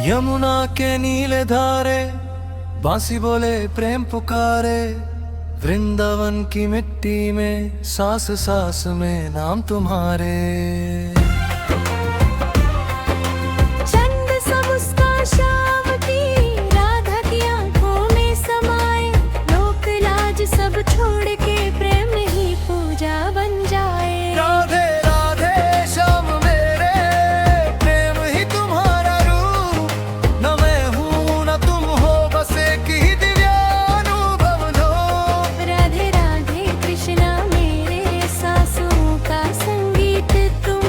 यमुना के नीले धारे बांसी बोले प्रेम पुकारे, वृंदावन की मिट्टी में सांस सांस में नाम तुम्हारे। चंद सा मुस्कान शाम की, राधा की आंखों में समाए, लोक लाज सब छोड़ के प्रेम ही पूजा बन जाए। राधे राधे श्याम मेरे, प्रेम ही तुम्हारा रूप, न मैं हूँ न तुम हो, बस एक ही दिव्यानुभव लो। राधे राधे कृष्णा मेरे, सांसों का संगीत तुम,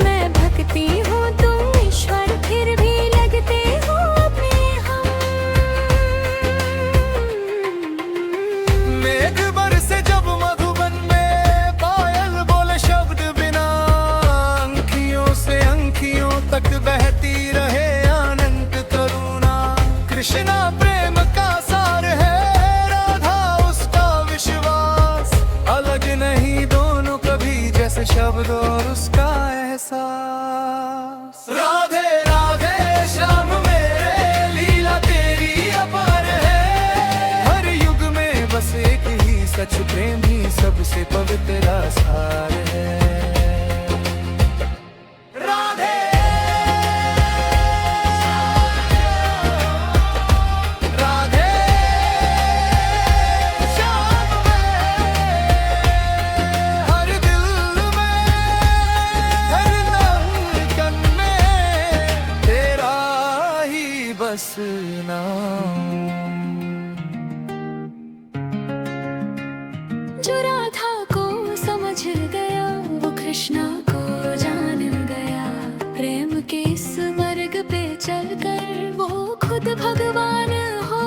मैं भक्ति हूँ तुम ईश्वर, फिर भी लगते हो अपने हम। मेघ बरसे जब मधुबन में, पायल बोले शब्द बिना, अंखियों से अंखियों तक बहती रहे अनंत करुणा। कृष्णा प्रेम का सार है, राधा उसका विश्वास, अलग नहीं दोनों कभी जैसे शब्द और उसका एहसास। राधे राधे श्याम मेरे, लीला तेरी अपार है, हर युग में बस एक ही सच, प्रेम ही सबसे पवित्र सार है। राधे राधे श्याम में, हर दिल में, हर धड़कन में तेरा ही बस नाम। जो राधा को समझ गया, वो कृष्णा को जान गया, प्रेम के इस मार्ग पे चलकर वो खुद भगवान हो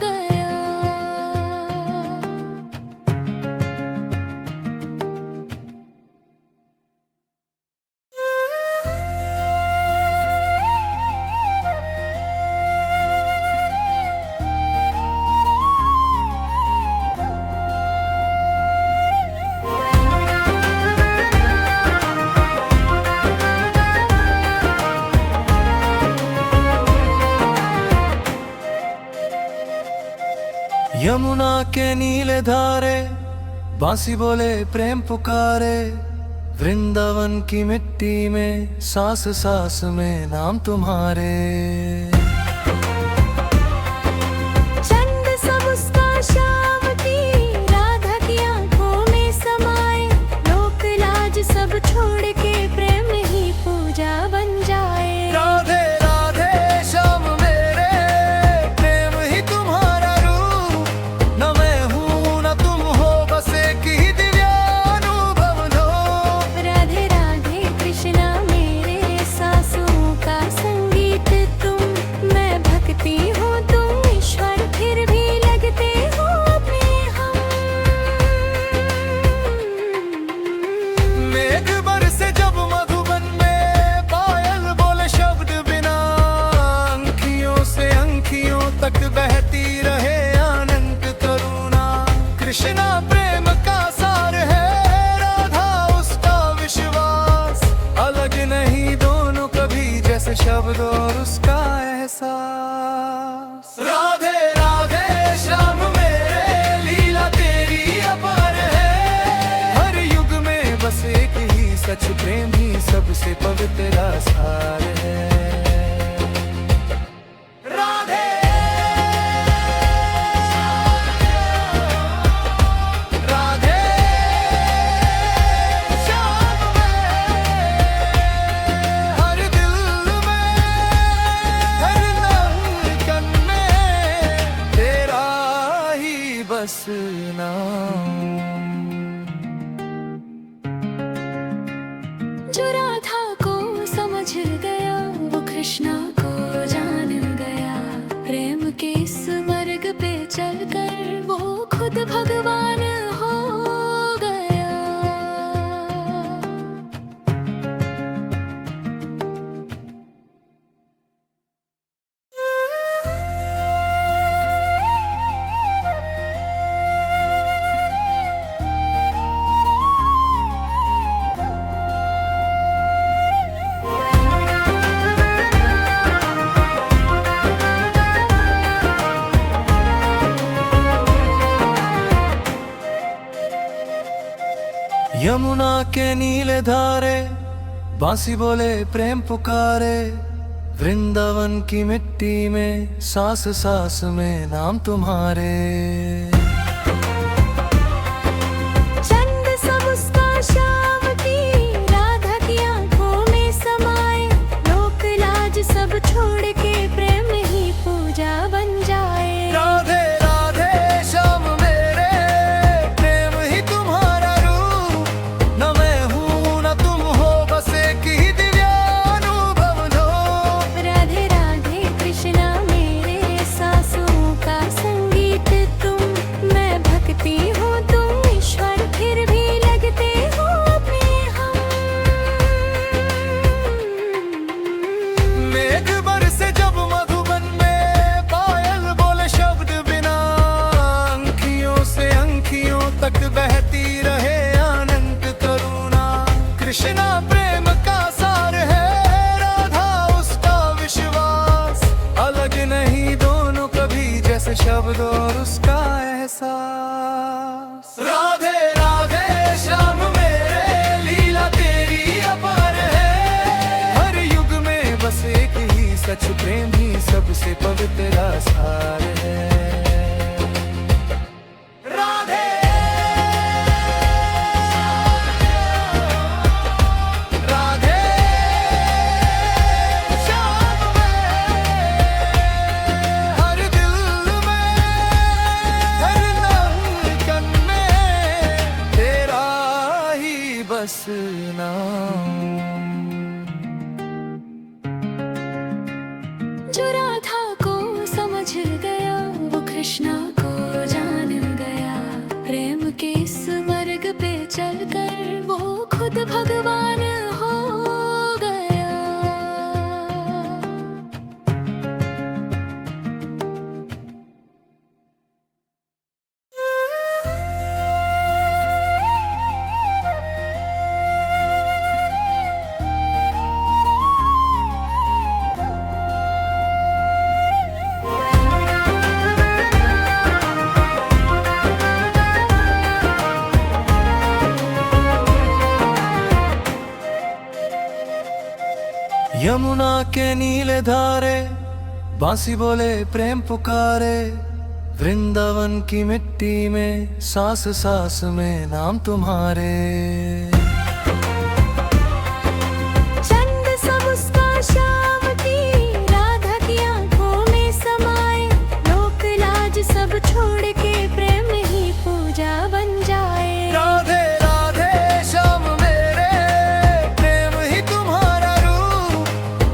गया। यमुना के नीले धारे बांसी बोले प्रेम पुकारे, वृंदावन की मिट्टी में सांस सांस में नाम तुम्हारे। चंद सा मुस्कान शाम की, राधा की आंखों में समाए, लोक लाज सब छोड़ के प्रेम ही पूजा बन जाए। राधे राधे श्याम मेरे, प्रेम ही तुम्हारा रूप, न मैं हूँ न तुम हो, बस एक ही दिव्यानुभव लो। राधे राधे कृष्णा मेरे, सांसों का संगीत तुम, मैं भक्ति हूँ तुम ईश्वर, फिर भी लगते हो अपने हम। मेघ बरसे जब मधुबन में, पायल बोले शब्द बिना, अंखियों से अंखियों तक बहती रहे अनंत करुणा। कृष्णा प्रेम का सार है, राधा उसका विश्वास, अलग नहीं दोनों कभी जैसे शब्द और उसका एहसास। राधे राधे श्याम मेरे, लीला तेरी अपार है, हर युग में बस एक ही सच, प्रेम ही सबसे पवित्र सार है। राधे राधे श्याम में, हर दिल में, हर यमुना के नीले धारे बांसी बोले प्रेम पुकारे, वृंदावन की मिट्टी में सांस सांस में नाम तुम्हारे। चंद सा मुस्कान शाम की, राधा की आंखों में समाए, लोक लाज सब छोड़ के प्रेम ही पूजा बन जाए। राधे राधे श्याम मेरे, प्रेम ही तुम्हारा रूप, न मैं हूँ न तुम हो, बस एक ही दिव्यानुभव लो। राधे राधे कृष्णा मेरे, सांसों का संगीत तुम, मैं भक्ति हूँ तुम ईश्वर, फिर भी लगते हो अपने हम। मेघ बरसे जब मधुबन में, पायल बोले शब्द बिना, अंखियों से अंखियों तक बहती रहे अनंत करुणा। कृष्णा प्रेम का सार है, राधा उसका विश्वास, अलग नहीं दोनों कभी जैसे शब्द और उसका एहसास। राधे राधे श्याम मेरे, लीला तेरी अपार है, हर युग में बस एक ही सच, प्रेम ही सबसे पवित्र सार है। राधे राधे श्याम में, हर दिल में, हर धड़कन में तेरा ही बस नाम। जो राधा को समझ गया, वो कृष्णा को जान गया, प्रेम के इस मार्ग पे चलकर वो खुद भगवान हो गया। यमुना के नीले धारे बांसी बोले प्रेम पुकारे, वृंदावन की मिट्टी में सांस सांस में नाम तुम्हारे। चंद सा मुस्कान शाम की, राधा की आंखों में समाए, लोक लाज सब छोड़ के प्रेम ही पूजा बन जाए। राधे राधे श्याम मेरे, प्रेम ही तुम्हारा रूप,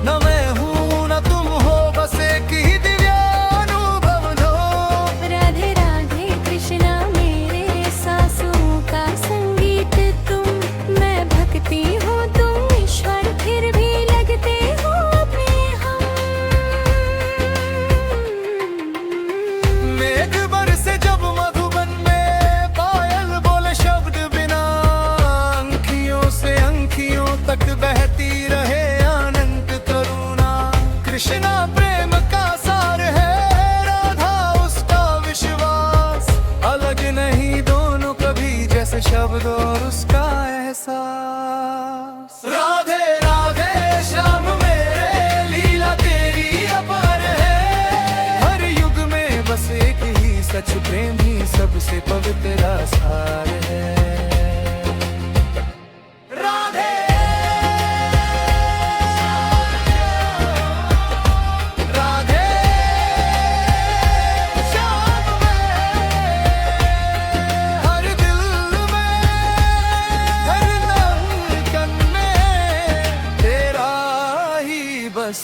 न मैं हूँ न तुम हो, बस एक ही दिव्यानुभव लो। राधे राधे कृष्णा मेरे, सांसों का संगीत तुम, मैं भक्ति हूँ तुम ईश्वर, फिर भी लगते हो अपने हम। मेघ बरसे जब मधुबन में, पायल बोले शब्द बिना, अंखियों से अंखियों तक बहती रहे अनंत करुणा। कृष्णा प्रेम का सार है, राधा उसका विश्वास, अलग नहीं दोनों कभी जैसे शब्द और उसका एहसास। राधे राधे श्याम मेरे, लीला तेरी अपार है, हर युग में बस एक ही सच, प्रेम ही सबसे पवित्र सार है। राधे राधे श्याम में, हर दिल में, हर धड़कन में तेरा ही बस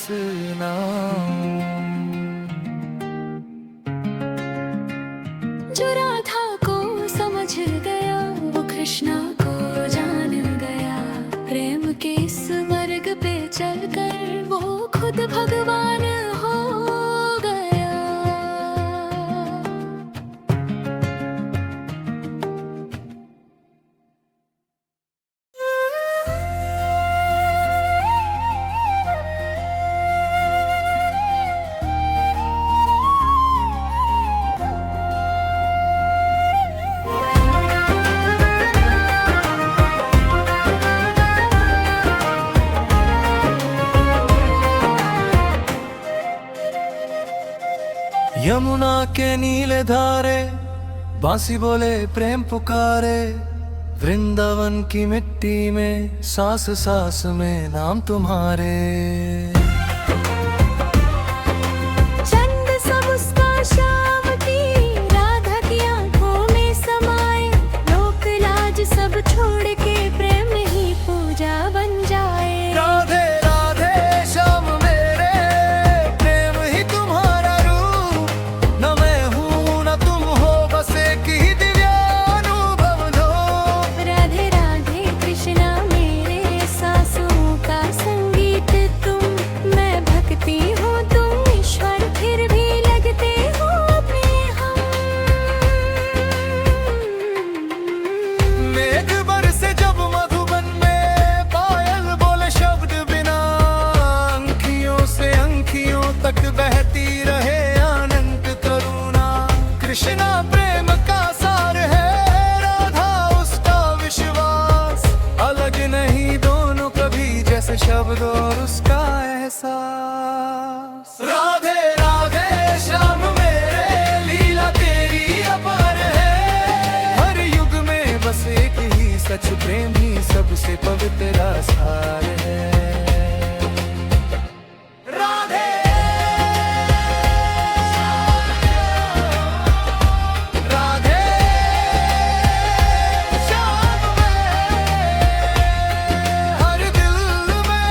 नाम। जो राधा को समझ गया, वो कृष्णा को जान गया, प्रेम के इस मार्ग पे चलकर वो खुद भगवान हो गया। यमुना के नीले धारे बांसी बोले प्रेम पुकारे, वृंदावन की मिट्टी में सांस सांस में नाम तुम्हारे। चंद सा मुस्कान शाम की, राधा की आंखों में समाए, लोक लाज सब छोड़ के प्रेम ही पूजा बन जाए। राधे राधे श्याम मेरे, प्रेम ही तुम्हारा रूप, न मैं हूँ न तुम हो, बस एक ही दिव्यानुभव लो। राधे राधे कृष्णा मेरे, सांसों का संगीत तुम, मैं भक्ति हूँ तुम ईश्वर, फिर भी लगते हो अपने हम। मेघ बरसे जब मधुबन में, पायल बोले शब्द बिना, अंखियों से अंखियों तक बहती रहे अनंत करुणा। कृष्णा प्रेम का सार है, राधा उसका विश्वास, अलग नहीं दोनों कभी जैसे शब्द और उसका एहसास। राधे राधे श्याम मेरे, लीला तेरी अपार है, हर युग में बस एक ही सच प्रेम ही सबसे पवित्र सार है। राधे राधे श्याम में, हर दिल में,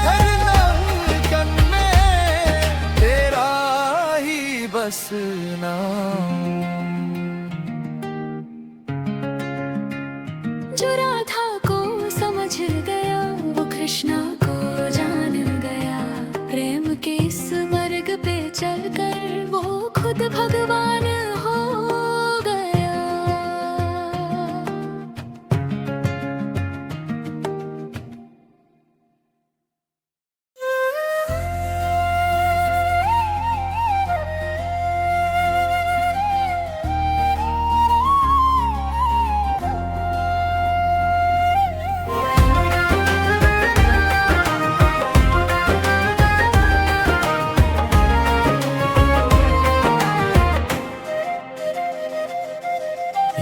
हर धड़कन में तेरा ही बस नाम। जो राधा को समझ गया, वो कृष्णा को जान गया, प्रेम के इस मार्ग पे चलकर वो खुद भगवान हो गया।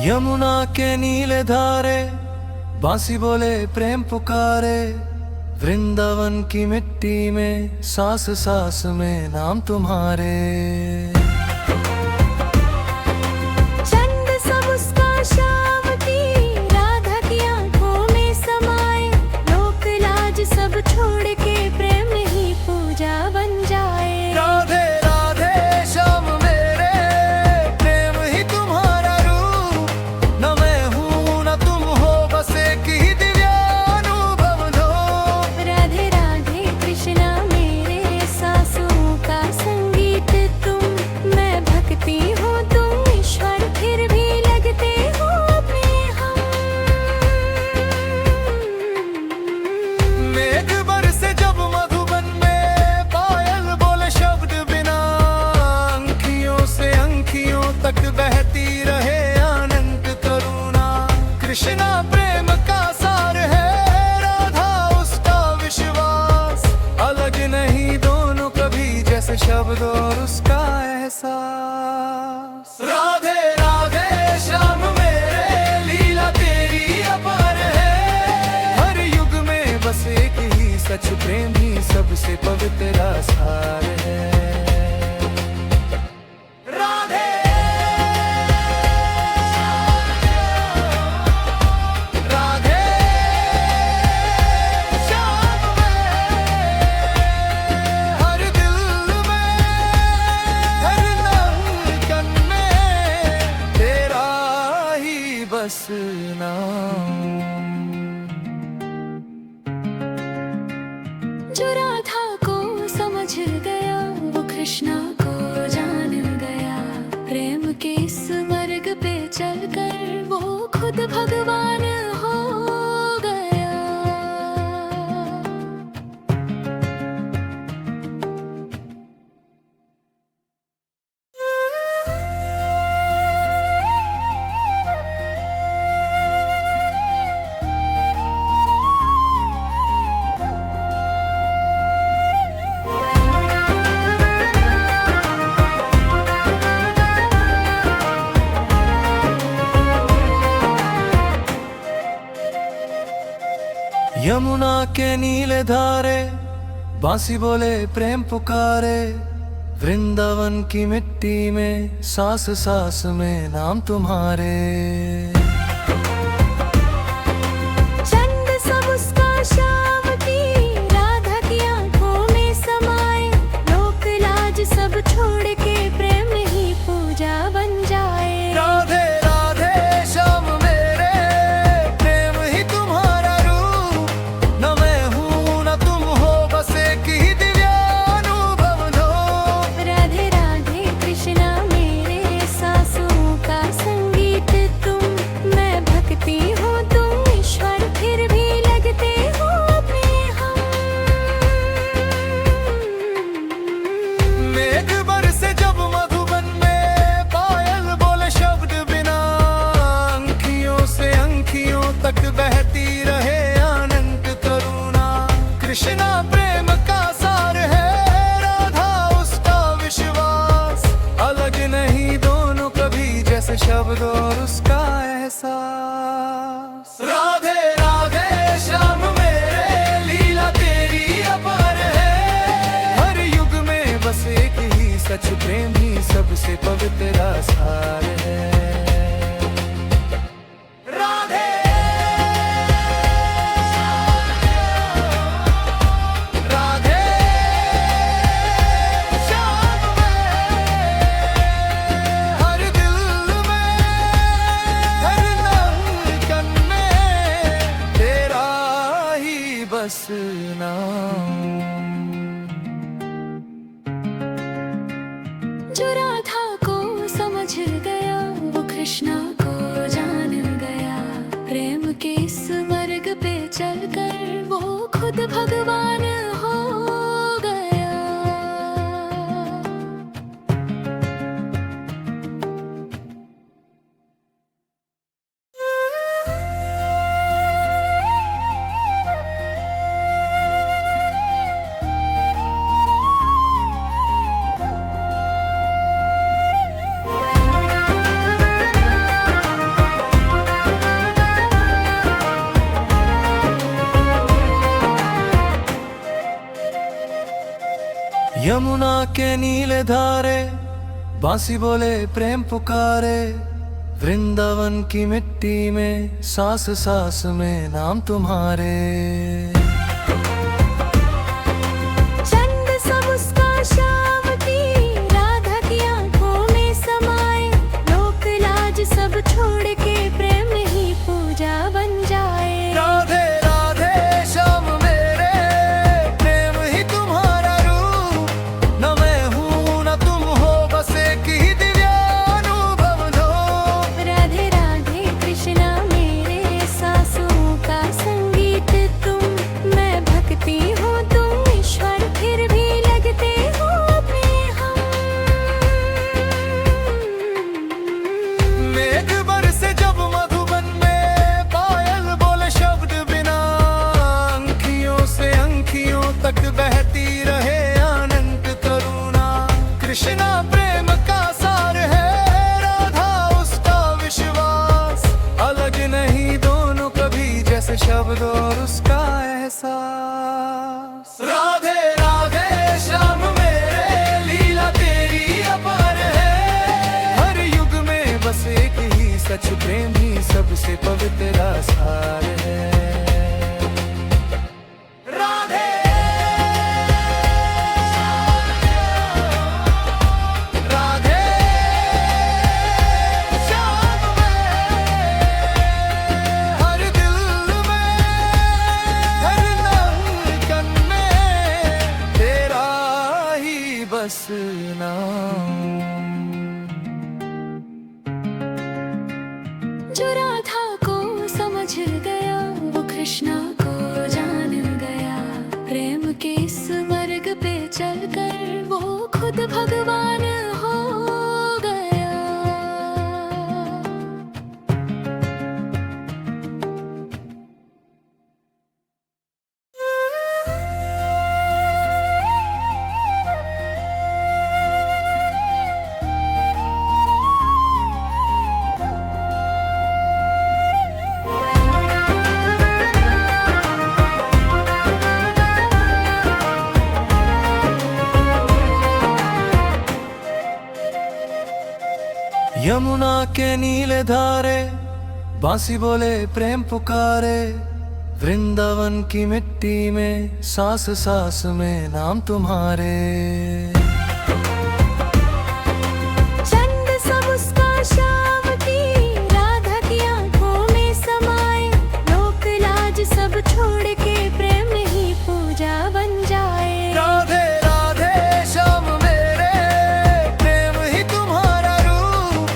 यमुना के नीले धारे बांसी बोले प्रेम पुकारे, वृंदावन की मिट्टी में सांस सांस में नाम तुम्हारे। चंद सा मुस्कान शाम की, राधा की आंखों में समाए, लोक लाज सब छोड़ के प्रेम ही पूजा बन जाए। राधे राधे श्याम मेरे, प्रेम ही तुम्हारा रूप, न मैं हूँ न तुम हो, बस एक ही दिव्यानुभव लो। राधे राधे कृष्णा मेरे, सांसों का संगीत तुम, मैं भक्ति हूँ तुम ईश्वर, फिर भी लगते हो अपने हम। मेघ बरसे जब मधुबन में, पायल बोले शब्द बिना, अंखियों से अंखियों तक बहती रहे अनंत करुणा। कृष्णा प्रेम का सार है, राधा उसका विश्वास, अलग नहीं दोनों कभी जैसे शब्द और उसका एहसास। राधे राधे श्याम मेरे, लीला तेरी अपार है, हर युग में बस एक ही सच प्रेम ही सबसे पवित्र सार है। राधे राधे श्याम में, हर दिल में, हर धड़कन में तेरा ही बस नाम। जो राधा को समझ गया, वो कृष्णा को जान गया, प्रेम के इस मार्ग पे चलकर वो खुद भगवान हो गया। यमुना के नीले धारे बांसी बोले प्रेम पुकारे, वृंदावन की मिट्टी में सांस सांस में नाम तुम्हारे। चंद सा मुस्कान शाम की, राधा की आंखों में समाए, लोक लाज सब छोड़ के प्रेम ही पूजा बन जाए। राधे राधे श्याम मेरे, प्रेम ही तुम्हारा रूप, न मैं हूँ न तुम हो, बस एक ही दिव्यानुभव लो। राधे राधे कृष्णा मेरे, सांसों का संगीत तुम, मैं भक्ति हूँ तुम ईश्वर, फिर भी लगते हो अपने हम। मेघ बरसे जब मधुबन में, पायल बोले शब्द बिना, अंखियों से अंखियों तक बहती रहे अनंत करुणा। कृष्णा प्रेम का सार है, राधा उसका विश्वास, अलग नहीं दोनों कभी जैसे शब्द और उसका एहसास। राधे राधे श्याम मेरे, लीला तेरी अपार है, हर युग में बस एक ही सच, प्रेम ही सबसे पवित्र सार है। राधे राधे श्याम में, हर दिल में, हर धड़कन में तेरा ही बस नाम। जो राधा को समझ गया, वो कृष्णा को जान गया, प्रेम के इस मार्ग पे चलकर वो खुद भगवान हो गया। यमुना के नीले धारे बांसी बोले प्रेम पुकारे, वृंदावन की मिट्टी में सांस सांस में नाम तुम्हारे। चंद सा मुस्कान शाम की, राधा की आंखों में समाए, लोक लाज सब छोड़ के प्रेम ही पूजा बन जाए। राधे राधे श्याम मेरे, प्रेम ही तुम्हारा रूप, न मैं हूँ न तुम हो, बस एक ही दिव्यानुभव लो। राधे राधे कृष्णा मेरे, सांसों का संगीत तुम, मैं भक्ति हूँ तुम ईश्वर, फिर भी लगते हो अपने हम। मेघ बरसे जब मधुबन में, पायल बोले शब्द बिना, अंखियों से अंखियों तक बहती रहे अनंत करुणा। कृष्णा प्रेम का सार है, राधा उसका विश्वास, अलग नहीं दोनों कभी जैसे शब्द और उसका एहसास। राधे राधे श्याम मेरे, लीला तेरी अपार है, हर युग में बस एक ही सच, प्रेम ही सबसे पवित्र सार है। राधे राधे श्याम में, हर दिल में, हर धड़कन में तेरा ही बस नाम। जो राधा को यमुना के नीले धारे बांसी बोले प्रेम पुकारे, वृंदावन की मिट्टी में सांस सांस में नाम तुम्हारे। चंद सा मुस्कान शाम की, राधा की आंखों में समाए, लोक लाज सब छोड़ के प्रेम ही पूजा बन जाए। राधे राधे श्याम मेरे, प्रेम ही तुम्हारा रूप,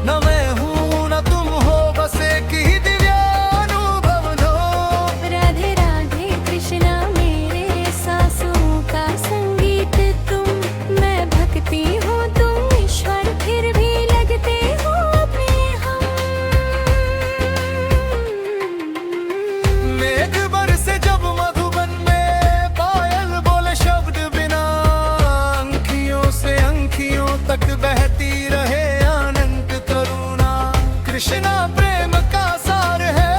न मैं हूँ न तुम हो, बस एक ही दिव्यानुभव दो। राधे राधे कृष्णा मेरे, सांसों का संगीत तुम, मैं भक्ति हूँ तुम ईश्वर, फिर भी लगते हो अपने हम। मेघ बरसे जब मधुबन में, पायल बोले शब्द बिना, अंखियों से अंखियों तक बहती रहे अनंत करुणा। कृष्णा प्रेम का सार है,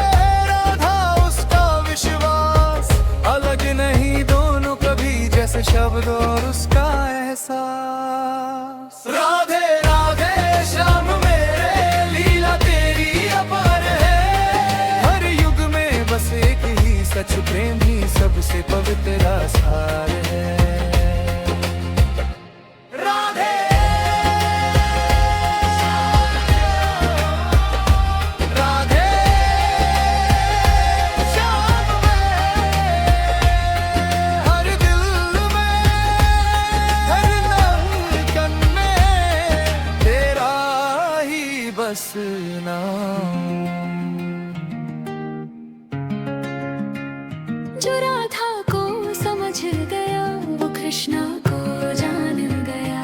राधा उसका विश्वास, अलग नहीं दोनों कभी जैसे शब्द और उसका एहसास। राधे राधे श्याम मेरे, लीला तेरी अपार है, हर युग में बस एक ही सच प्रेम ही सबसे पवित्र सार है। राधे राधे श्याम में, हर दिल में, हर धड़कन में तेरा ही बस नाम। जो राधा को समझ गया, वो कृष्णा को जान गया,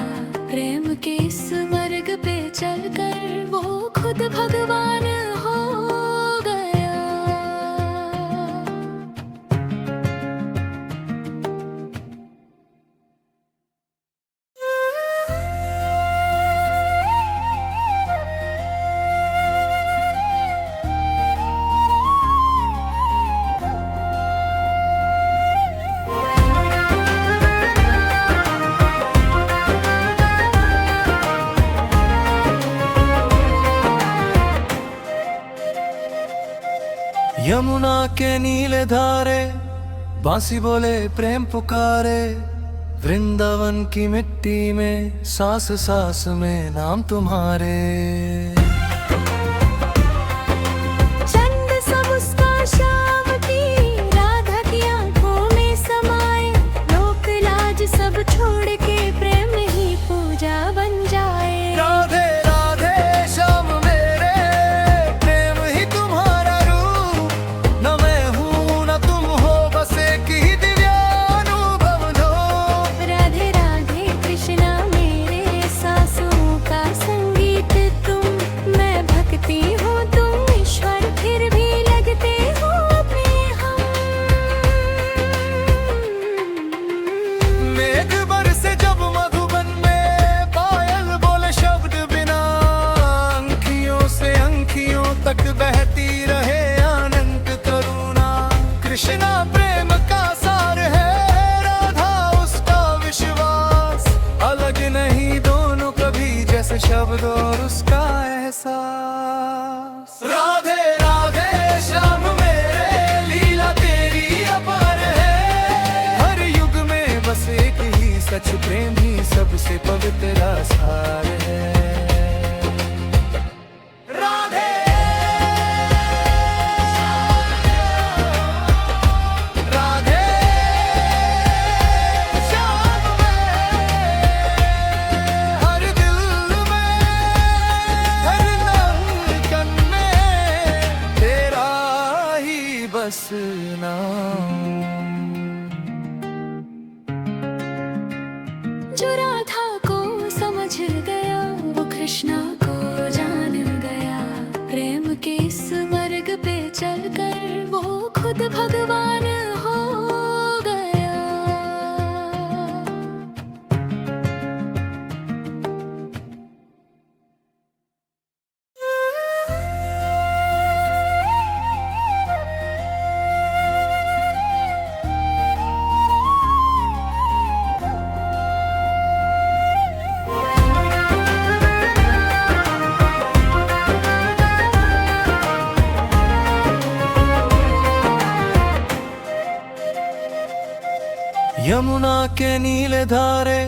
प्रेम के इस मार्ग पे चलकर वो खुद भगवान हो गया। यमुना के नीले धारे बांसी बोले प्रेम पुकारे, वृंदावन की मिट्टी में सांस सांस में नाम तुम्हारे। चंद सा मुस्कान शाम की, राधा की आंखों में समाए, लोक लाज सब छोड़ के प्रेम ही पूजा बन जाए। राधे राधे श्याम मेरे, प्रेम ही तुम्हारा रूप, न मैं हूँ न तुम हो, बस एक ही दिव्यानुभव दो। राधे राधे कृष्णा मेरे, सांसों का संगीत तुम, मैं भक्ति हूँ तुम ईश्वर, फिर भी लगते हो अपने हम। मेघ बरसे जब मधुबन में, पायल बोले शब्द बिना, अंखियों से अंखियों तक बहती रहे अनंत करुणा। कृष्णा प्रेम का सार है, राधा उसका विश्वास, अलग नहीं दोनों कभी जैसे शब्द और उसका एहसास। राधे राधे श्याम मेरे, लीला तेरी अपार है, हर युग में बस एक ही सच प्रेम ही सबसे पवित्र सार है। राधे राधे श्याम में, हर दिल में, हर धड़कन में तेरा ही बस नाम। जो राधा को समझ गया, वो कृष्णा को जान गया, प्रेम के इस मार्ग पे चलकर वो खुद भगवान हो गया। यमुना के नीले धारे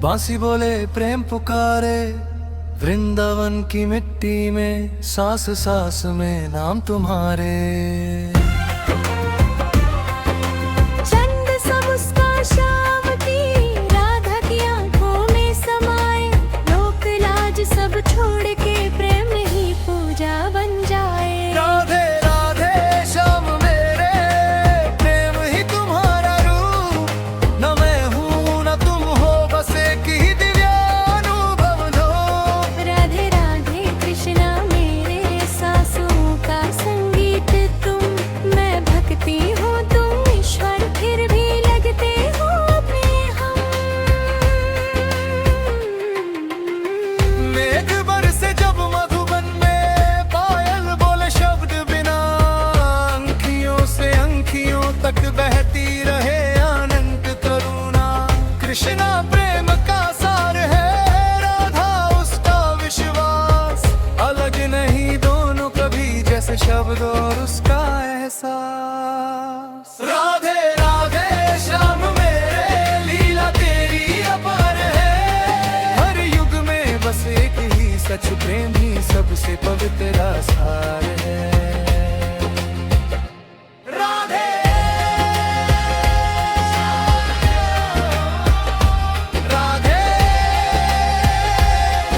बांसी बोले प्रेम पुकारे, वृंदावन की मिट्टी में सांस सांस में नाम तुम्हारे। चंद सा मुस्कान शाम की, राधा की आंखों में समाए, लोक लाज सब छोड़ के प्रेम ही पूजा बन जाए। राधे राधे श्याम मेरे, प्रेम ही तुम्हारा रूप, न मैं हूँ न तुम हो, बस एक ही दिव्यानुभव लो। राधे राधे कृष्णा मेरे, सांसों का संगीत तुम, मैं भक्ति हूँ तुम ईश्वर, फिर भी लगते हो अपने हम। मेघ बरसे जब मधुबन में, पायल बोले शब्द बिना, अंखियों से अंखियों तक बहती रहे अनंत करुणा। कृष्णा प्रेम का सार है, राधा उसका विश्वास, अलग नहीं दोनों कभी जैसे शब्द और उसका एहसास। राधे राधे श्याम मेरे, लीला तेरी अपार है, हर युग में बस एक ही सच प्रेम ही सबसे पवित्र सार है। राधे राधे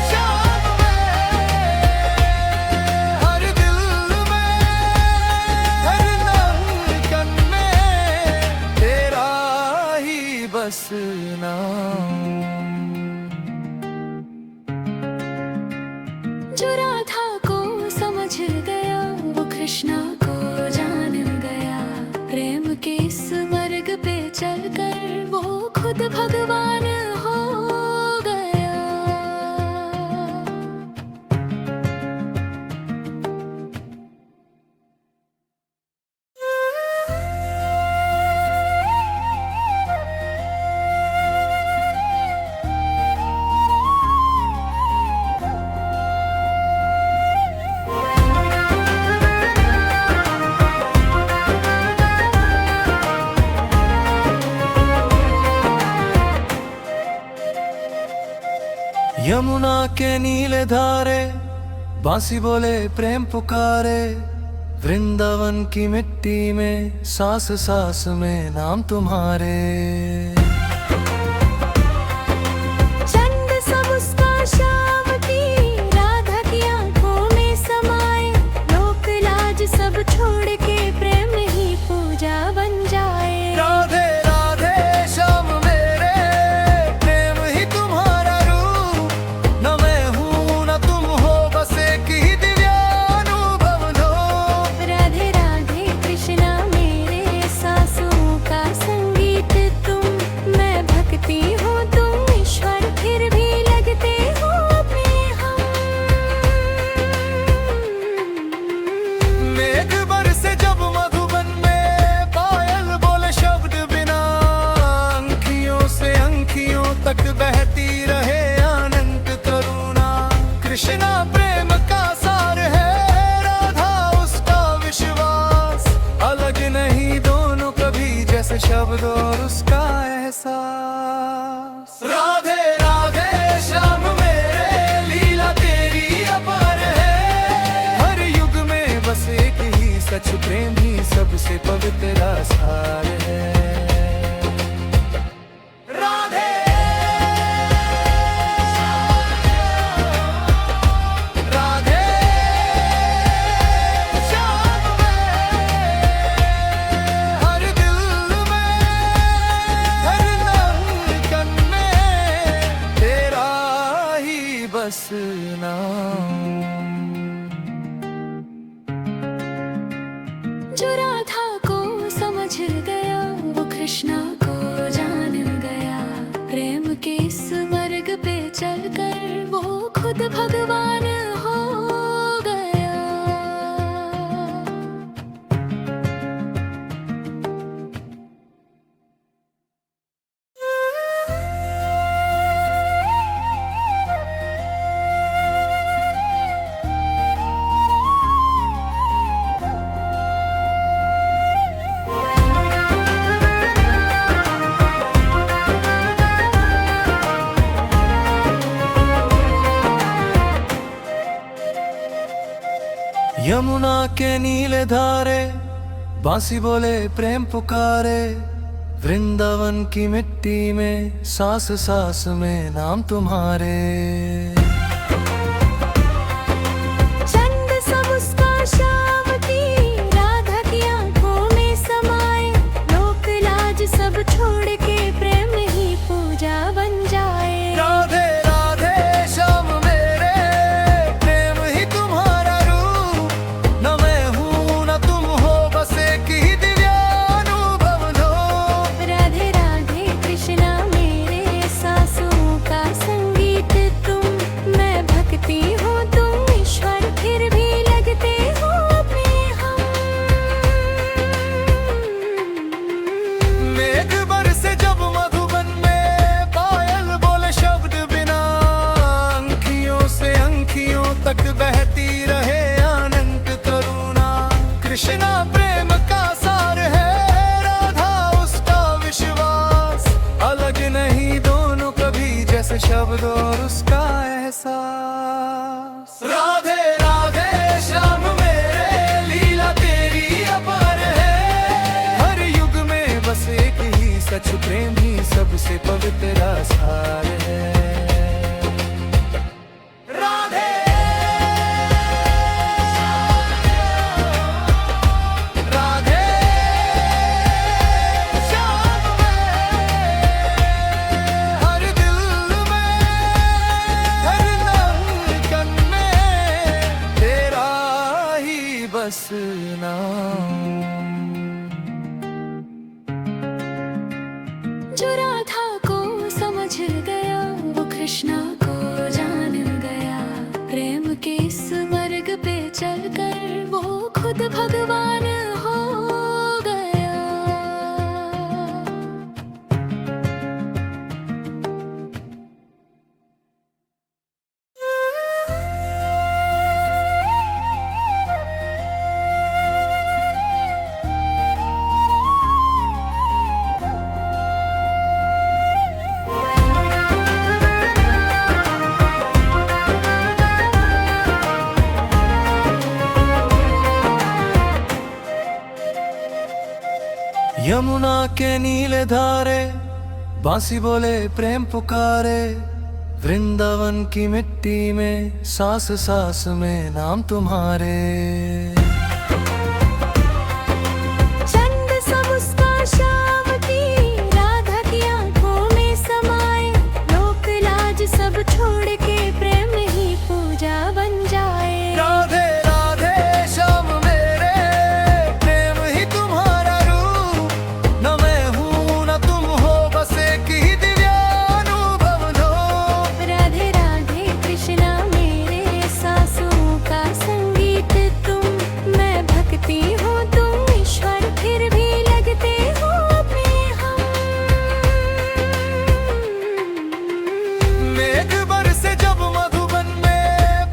श्याम में, हर दिल में, हर धड़कन में तेरा ही बस नाम। जो राधा को समझ गया, वो कृष्णा को जान गया, प्रेम के इस मार्ग पे चलकर वो खुद भगवान हो गया। यमुना के नीले धारे बांसी बोले प्रेम पुकारे, वृंदावन की मिट्टी में सांस सांस में नाम तुम्हारे। चंद सा मुस्कान शाम की, राधा की आंखों में समाए, लोक लाज सब छोड़ के प्रेम ही पूजा बन जाए। राधे राधे श्याम मेरे, प्रेम ही तुम्हारा रूप, न मैं हूँ न तुम हो, बस एक ही दिव्यानुभव लो। राधे राधे कृष्णा मेरे, सांसों का संगीत तुम, मैं भक्ति हूँ तुम ईश्वर, फिर भी लगते हो अपने हम। मेघ बरसे जब मधुबन में, पायल बोले शब्द बिना, अंखियों से अंखियों तक बहती रहे अनंत करुणा। कृष्णा प्रेम का सार है, राधा उसका विश्वास, अलग नहीं दोनों कभी जैसे शब्द और उसका एहसास। राधे राधे श्याम मेरे, लीला तेरी अपार है, हर युग में बस एक ही सच प्रेम ही सबसे पवित्र सार है। राधे राधे श्याम में, हर दिल में, हर धड़कन में तेरा ही बस नाम। जो राधा को समझ गया, वो के नीले धारे बांसी बोले प्रेम पुकारे, वृंदावन की मिट्टी में सांस सांस में नाम तुम्हारे। चंद सा मुस्कान शाम की, राधा की आंखों में समाए, लोक लाज सब छोड़ के प्रेम ही पूजा बन जाए। राधे राधे श्याम मेरे, प्रेम ही तुम्हारा रूप, न मैं हूँ न तुम हो, बस एक ही दिव्यानुभव लो। राधे राधे कृष्णा मेरे, सांसों का संगीत तुम, मैं भक्ति हूँ तुम ईश्वर, फिर भी लगते हो अपने हम। मेघ बरसे जब मधुबन में, पायल बोले शब्द बिना, अंखियों से अंखियों तक बहती रहे अनंत करुणा। कृष्णा प्रेम का सार है, राधा उसका विश्वास, अलग नहीं दोनों कभी जैसे शब्द और उसका एहसास। राधे राधे श्याम मेरे, लीला तेरी अपार है, हर युग में बस एक ही सच प्रेम ही सबसे पवित्र आधार है। राधे राधे श्याम में, हर दिल में, हर धड़कन में तेरा ही बस नाम। जो राधा को समझ गया, वो कृष्णा को जान गया, प्रेम के इस मार्ग पे चलकर वो खुद भगवान हो गया। यमुना के नीले धारे बांसी बोले प्रेम पुकारे, वृंदावन की मिट्टी में सांस सांस में नाम तुम्हारे। चंद सा मुस्कान शाम की, राधा की आंखों में समाए, लोक लाज सब छोड़ के प्रेम ही पूजा बन जाए। राधे राधे श्याम मेरे, प्रेम ही तुम्हारा रूप, न मैं हूँ न तुम हो, बस एक ही दिव्यानुभव लो। राधे राधे कृष्णा मेरे, सांसों का संगीत तुम, मैं भक्ति हूँ तुम ईश्वर, फिर भी लगते हो अपने हम। मेघ बरसे जब मधुबन में,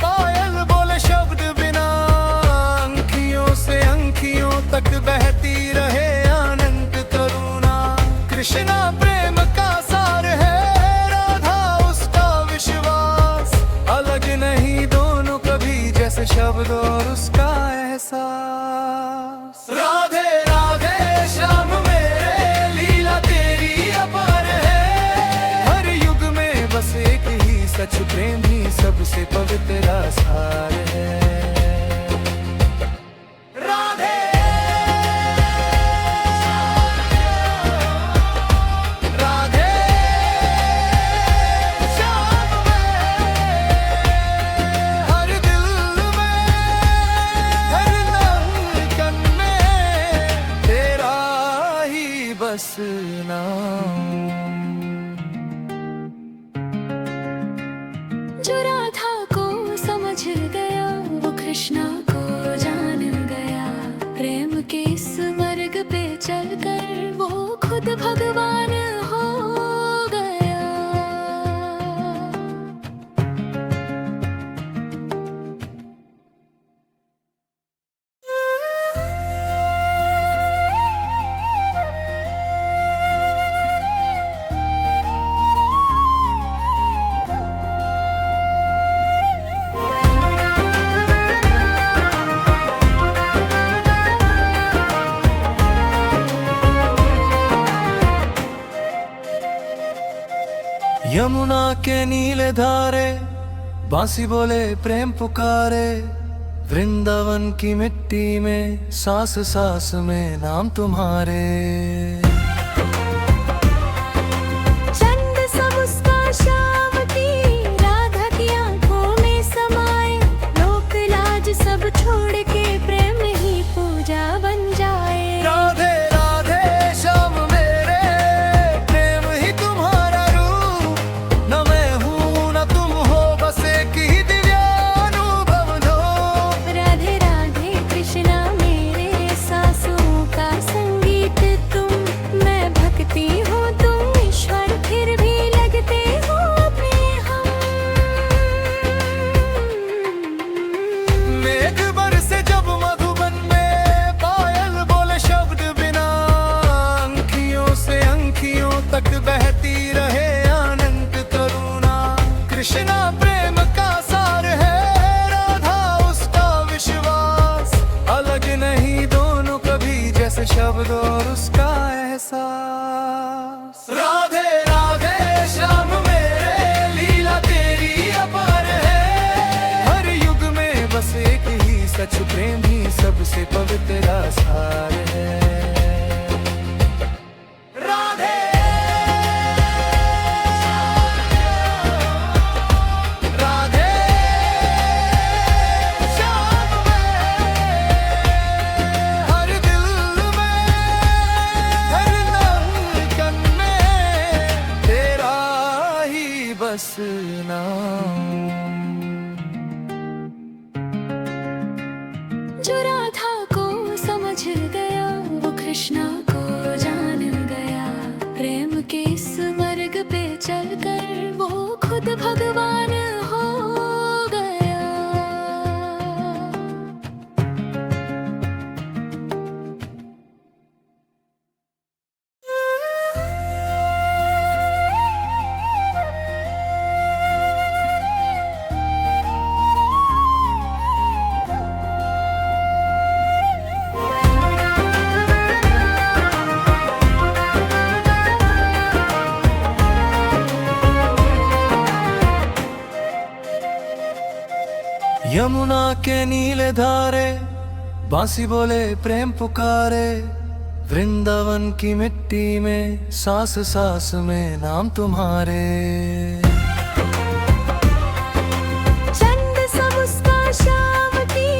पायल बोले शब्द बिना, अंखियों से अंखियों तक बहती रहे अनंत करुणा। कृष्णा प्रेम का सार है, राधा उसका विश्वास, अलग नहीं दोनों कभी जैसे शब्द और उसका एहसास। राधे राधे श्याम मेरे, लीला तेरी अपार है, हर युग में बस एक ही सच प्रेम ही सबसे पवित्र आधार है। राधे राधे श्याम में, हर दिल में, हर धड़कन में तेरा ही बस नाम। जो राधा को समझ गया, वो कृष्णा को जान गया, प्रेम के इस मार्ग पे चलकर वो खुद भगवान हो गया। यमुना के नीले धारे बांसी बोले प्रेम पुकारे, वृंदावन की मिट्टी में सांस सांस में नाम तुम्हारे। चंद सा मुस्कान शाम की, राधा की आंखों में समाए, लोक लाज सब छोड़ के प्रेम ही पूजा बन जाए। राधे राधे श्याम मेरे, प्रेम ही तुम्हारा रूप, न मैं हूँ न तुम हो, बस एक ही दिव्यानुभव दो। राधे राधे कृष्णा मेरे, सांसों का संगीत तुम, मैं भक्ति हूँ तुम ईश्वर, फिर भी लगते हो अपने हम। मेघ बरसे जब मधुबन में, पायल बोले शब्द बिना, अंखियों से अंखियों तक बहती रहे अनंत करुणा। कृष्णा प्रेम का सार है, राधा उसका विश्वास, अलग नहीं दोनों कभी जैसे शब्द और उसका एहसास। राधे राधे श्याम मेरे, लीला तेरी अपार है, हर युग में बस एक ही सच प्रेम ही सबसे पवित्र सार है। राधे राधे श्याम में, हर दिल में, हर धड़कन में तेरा ही बस नाम। जो राधा को समझ गया, वो कृष्णा को जान गया, प्रेम के इस मार्ग पे चलकर वो खुद भगवान हो गया। यमुना के नीले धारे बांसी बोले प्रेम पुकारे, वृंदावन की मिट्टी में सांस सांस में नाम तुम्हारे। चंद सा मुस्कान शाम की,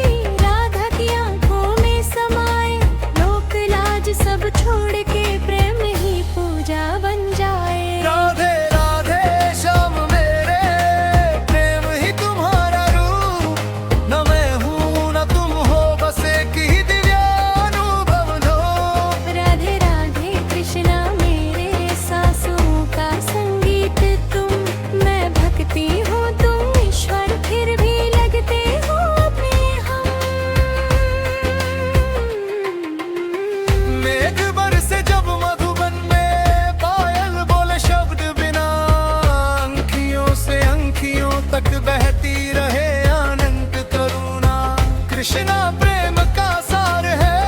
राधा की आंखों में समाए, लोक लाज सब छोड़ के प्रेम ही पूजा बन जाए। राधे राधे श्याम मेरे, प्रेम ही तुम्हारा रूप, न मैं हूँ न तुम हो, बस एक ही दिव्यानुभव दो। राधे राधे कृष्णा मेरे, सांसों का संगीत तुम, मैं भक्ति हूँ तुम ईश्वर, फिर भी लगते हो अपने हम। मेघ बरसे जब मधुबन में, पायल बोले शब्द बिना, अंखियों से अंखियों तक बहती रहे अनंत करुणा। कृष्णा प्रेम का सार है,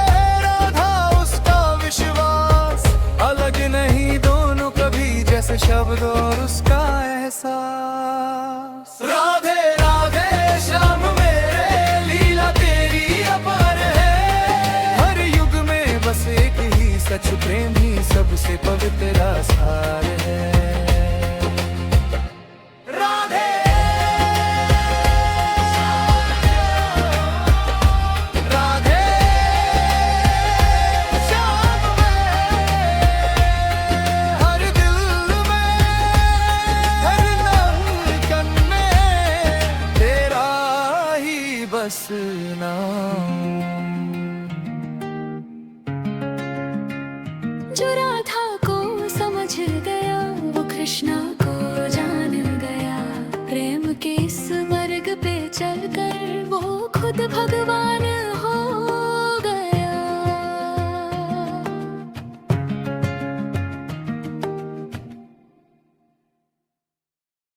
राधा उसका विश्वास, अलग नहीं दोनों कभी जैसे शब्द और उसका एहसास। राधे राधे श्याम मेरे, लीला तेरी अपार है, हर युग में बस एक ही सच प्रेम ही सबसे पवित्र सार है।